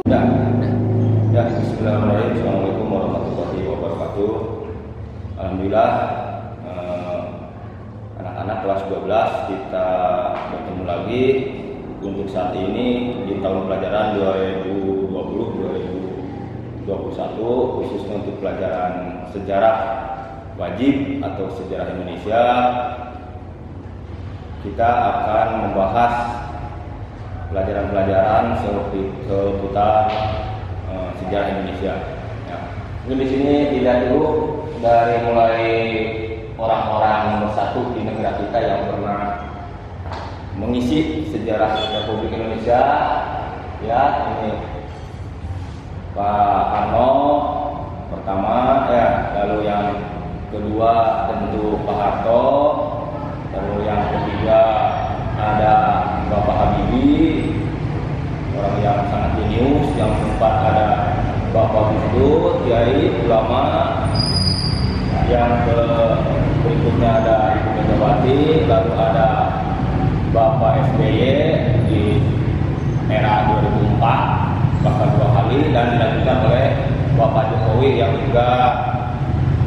Ya, ya, bismillahirrahmanirrahim. Assalamualaikum warahmatullahi wabarakatuh. Alhamdulillah, anak-anak kelas 12 kita bertemu lagi untuk saat ini di tahun pelajaran 2020-2021, khususnya untuk pelajaran sejarah wajib atau sejarah Indonesia. Kita akan membahas pelajaran-pelajaran seputar sejarah Indonesia. Ya. Mungkin di sini dilihat dulu dari mulai orang-orang nomor satu di negara kita yang pernah mengisi sejarah Republik Indonesia. Ya, ini Pak Karno pertama, ya. Lalu yang kedua tentu Pak Harto. Lalu yang ketiga ada Bapak Habibie, orang yang sangat jenius. Yang keempat ada Bapak Gus Dur, Kiai Ulama. Yang berikutnya ada Ibu Megawati. Lalu ada Bapak SBY di era 2004 bahkan 2 kali, dan dilanjutkan oleh Bapak Jokowi yang juga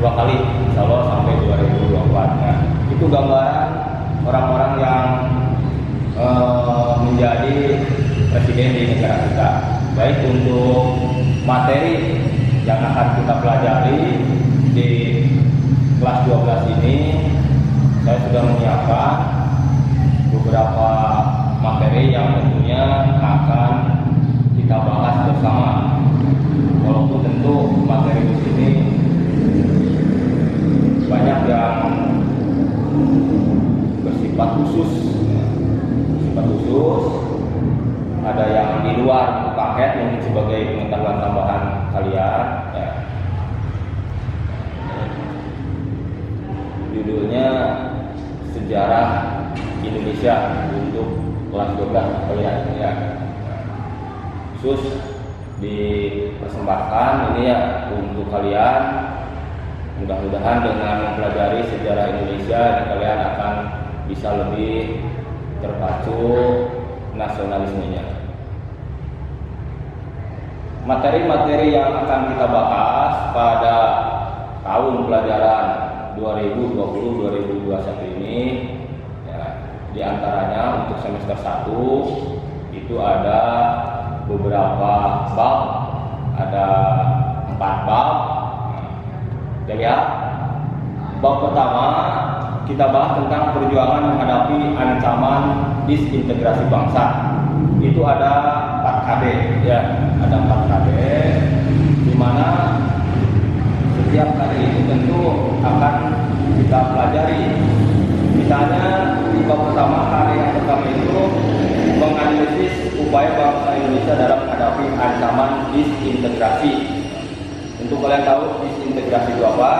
2 kali, insya Allah sampai 2024. Nah, itu gambaran orang-orang yang menjadi presiden di negara kita. Baik untuk materi yang akan kita pelajari di kelas 12 ini, saya sudah menyiapkan beberapa materi yang tentunya akan kita bahas bersama. Walaupun tentu materi di sini banyak yang bersifat khusus, ada yang di luar paket mungkin sebagai pengetahuan tambahan kalian. Ya. Judulnya Sejarah Indonesia untuk kelas 12 kalian. Ya. Khusus dipersembahkan ini ya untuk kalian. Mudah-mudahan dengan mempelajari sejarah Indonesia kalian akan bisa lebih terpacu nasionalismenya. Materi-materi yang akan kita bahas pada tahun pelajaran 2020-2021 ini, ya, diantaranya untuk semester 1 itu ada beberapa bab, ada 4 bab. Ya, bab pertama kita bahas tentang perjuangan menghadapi ancaman disintegrasi bangsa. Itu ada 4 KD, ya, ada 4 KD, di mana setiap KD itu tentu akan kita pelajari. Misalnya di bab pertama, KD yang pertama itu menganalisis upaya bangsa Indonesia dalam menghadapi ancaman disintegrasi. Untuk kalian tahu disintegrasi itu apa?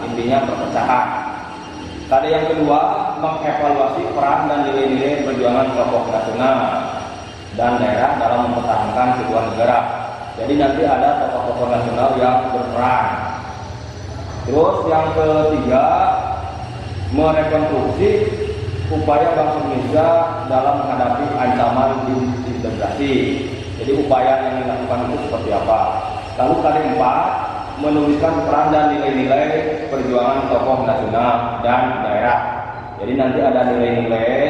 Intinya perpecahan. KD yang kedua, mengevaluasi peran dan nilai-nilai perjuangan kelompok nasional dan daerah dalam mempertahankan sebuah negara. Jadi nanti ada tokoh-tokoh nasional yang berperan. Terus yang ketiga, merekonstruksi upaya bangsa Indonesia dalam menghadapi ancaman disintegrasi. Jadi upaya yang dilakukan itu seperti apa? Lalu KD 4, menuliskan peran dan nilai-nilai perjuangan tokoh nasional dan daerah. Jadi nanti ada nilai-nilai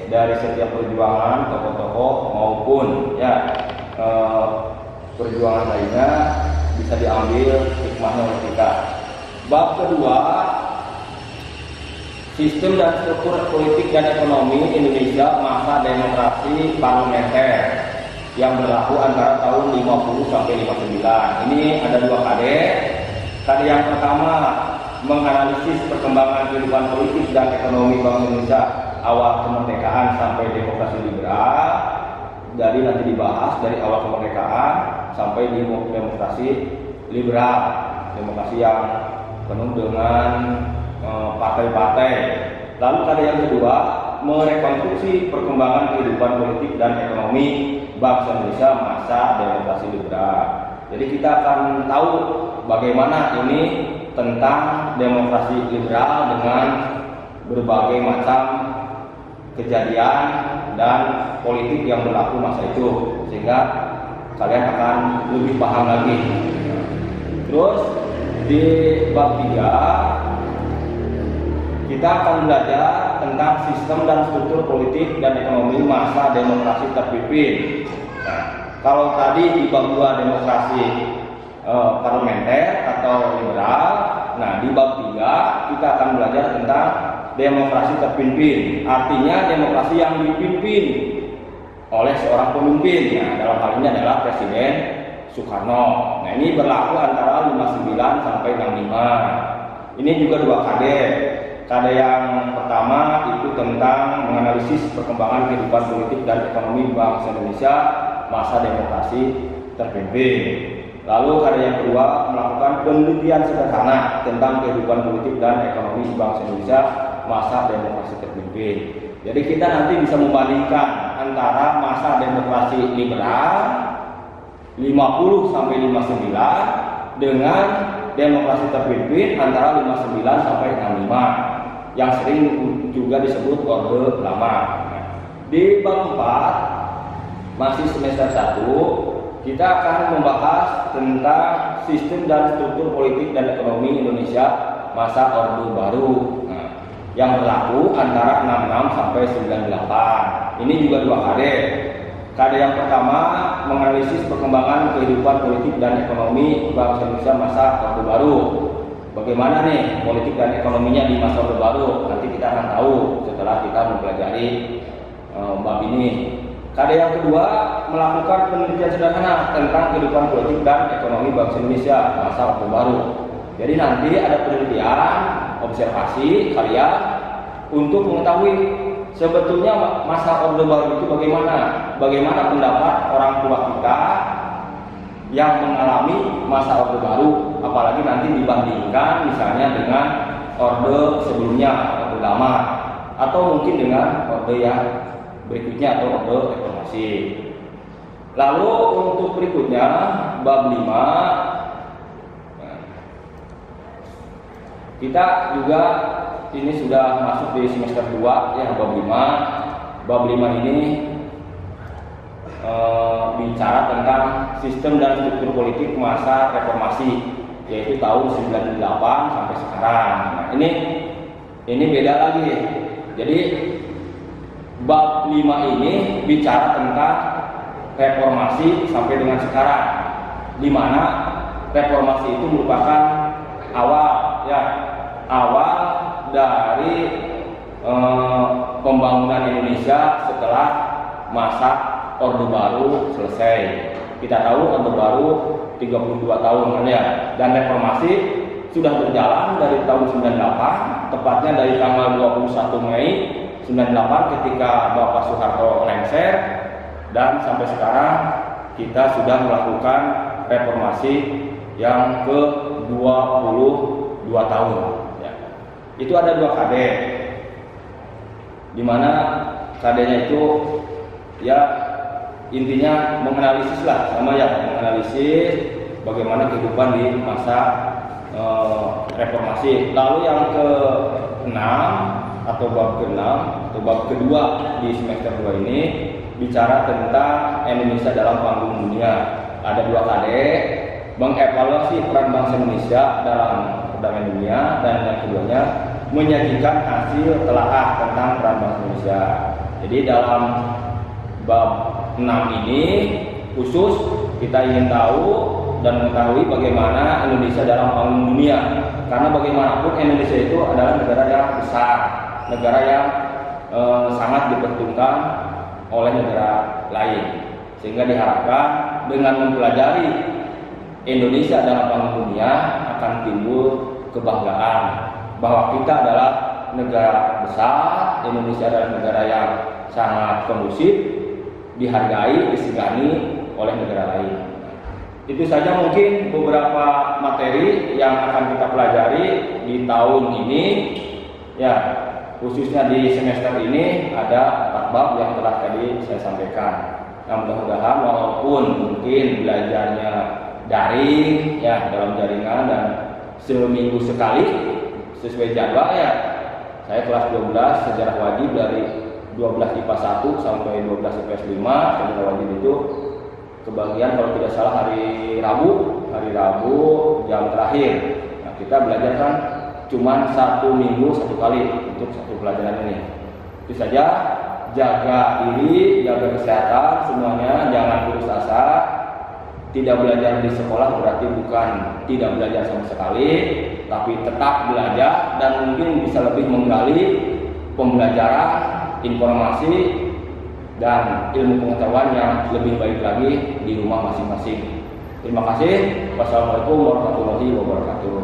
dari setiap perjuangan tokoh-tokoh maupun ya perjuangan lainnya bisa diambil hikmahnya oleh kita. Bab kedua, sistem dan struktur politik dan ekonomi Indonesia masa demokrasi parlementer yang berlaku antara tahun 50 sampai 59. Ini ada 2 KD. KD yang pertama menganalisis perkembangan kehidupan politik dan ekonomi Bangsa Indonesia awal kemerdekaan sampai demokrasi liberal. Jadi nanti dibahas dari awal kemerdekaan sampai di demokrasi liberal, demokrasi yang penuh dengan partai-partai. Lalu KD yang kedua, merekonstruksi perkembangan kehidupan politik dan ekonomi bangsa Indonesia masa demokrasi liberal. Jadi kita akan tahu bagaimana ini tentang demokrasi liberal dengan berbagai macam kejadian dan politik yang berlaku masa itu, sehingga kalian akan lebih paham lagi. Terus di bab 3 kita akan belajar tentang sistem dan struktur politik dan ekonomi masa demokrasi terpimpin. Nah, kalau tadi di bab 2 demokrasi parlementer atau liberal, nah di bab 3 kita akan belajar tentang demokrasi terpimpin, artinya demokrasi yang dipimpin oleh seorang pemimpin. Nah, dalam hal ini adalah Presiden Soekarno. Nah, ini berlaku antara 59 sampai 65. Ini juga 2 KD. KD yang pertama itu tentang menganalisis perkembangan kehidupan politik dan ekonomi bangsa Indonesia masa demokrasi terpimpin. Lalu KD yang kedua melakukan penelitian sederhana tentang kehidupan politik dan ekonomi bangsa Indonesia masa demokrasi terpimpin. Jadi kita nanti bisa membandingkan antara masa demokrasi liberal 50 sampai 59 dengan demokrasi terpimpin antara 59 sampai 65 yang sering juga disebut Orde Lama. Di bab 4 masih semester 1 kita akan membahas tentang sistem dan struktur politik dan ekonomi Indonesia masa Orde Baru yang berlaku antara 66 sampai 98. Ini juga 2 KD. KD yang pertama menganalisis perkembangan kehidupan politik dan ekonomi bangsa Indonesia masa Orde Baru. Bagaimana nih politik dan ekonominya di masa Orde Baru? Nanti kita akan tahu setelah kita mempelajari bab ini. KD yang kedua melakukan penelitian sederhana tentang kehidupan politik dan ekonomi bangsa Indonesia masa Orde Baru. Jadi nanti ada penelitian, observasi kalian untuk mengetahui sebetulnya masa Orde Baru itu bagaimana pendapat orang tua kita yang mengalami masa Orde Baru, apalagi nanti dibandingkan misalnya dengan orde sebelumnya, Orde Lama, atau mungkin dengan orde yang berikutnya atau orde reformasi. Lalu untuk berikutnya bab 5 kita juga ini sudah masuk di semester 2 ya, bab 5. Bab 5 ini bicara tentang sistem dan struktur politik masa reformasi, yaitu tahun 98 sampai sekarang. Nah, ini beda lagi. Jadi bab 5 ini bicara tentang reformasi sampai dengan sekarang, di mana reformasi itu merupakan awal dari pembangunan Indonesia setelah masa Orde Baru selesai. Kita tahu Orde Baru 32 tahun ya, dan reformasi sudah berjalan dari tahun 98, tepatnya dari tanggal 21 Mei 98 ketika Bapak Soeharto lengser, dan sampai sekarang kita sudah melakukan reformasi yang ke-22 tahun ya. Itu ada 2 KD, di mana KD-nya itu ya intinya menganalisis menganalisis bagaimana kehidupan di masa reformasi. Lalu yang ke-6 atau bab ke-6 atau bab kedua di semester 2 ini bicara tentang Indonesia dalam panggung dunia. Ada 2 KD, mengevaluasi peran bangsa Indonesia dalam perdamaian dunia, dan yang keduanya menyajikan hasil telaah tentang peran bangsa Indonesia. Jadi dalam bab 6 ini khusus kita ingin tahu dan mengetahui bagaimana Indonesia dalam panggung dunia, karena bagaimanapun Indonesia itu adalah negara yang besar, negara yang sangat diperhitungkan oleh negara lain, sehingga diharapkan dengan mempelajari Indonesia dalam panggung dunia akan timbul kebanggaan bahwa kita adalah negara besar, Indonesia adalah negara yang sangat kondusif, dihargai, disegani oleh negara lain. Itu saja mungkin beberapa materi yang akan kita pelajari di tahun ini ya, khususnya di semester ini ada 4 bab yang telah tadi saya sampaikan. Nah, mudah-mudahan walaupun mungkin belajarnya daring ya, dalam jaringan dan seminggu sekali sesuai jadwal ya, saya kelas 12 sejarah wajib dari 12 IPA 1 sampai 12 IPS 5 sejarah wajib itu kebagian kalau tidak salah hari Rabu jam terakhir. Nah, kita belajar kan cuma 1 minggu 1 kali untuk satu pelajaran ini. Itu saja, jaga diri, jaga kesehatan semuanya, jangan putus asa. Tidak belajar di sekolah berarti bukan tidak belajar sama sekali, tapi tetap belajar dan mungkin bisa lebih menggali pembelajaran, informasi, dan ilmu pengetahuan yang lebih baik lagi di rumah masing-masing. Terima kasih. Wassalamualaikum warahmatullahi wabarakatuh.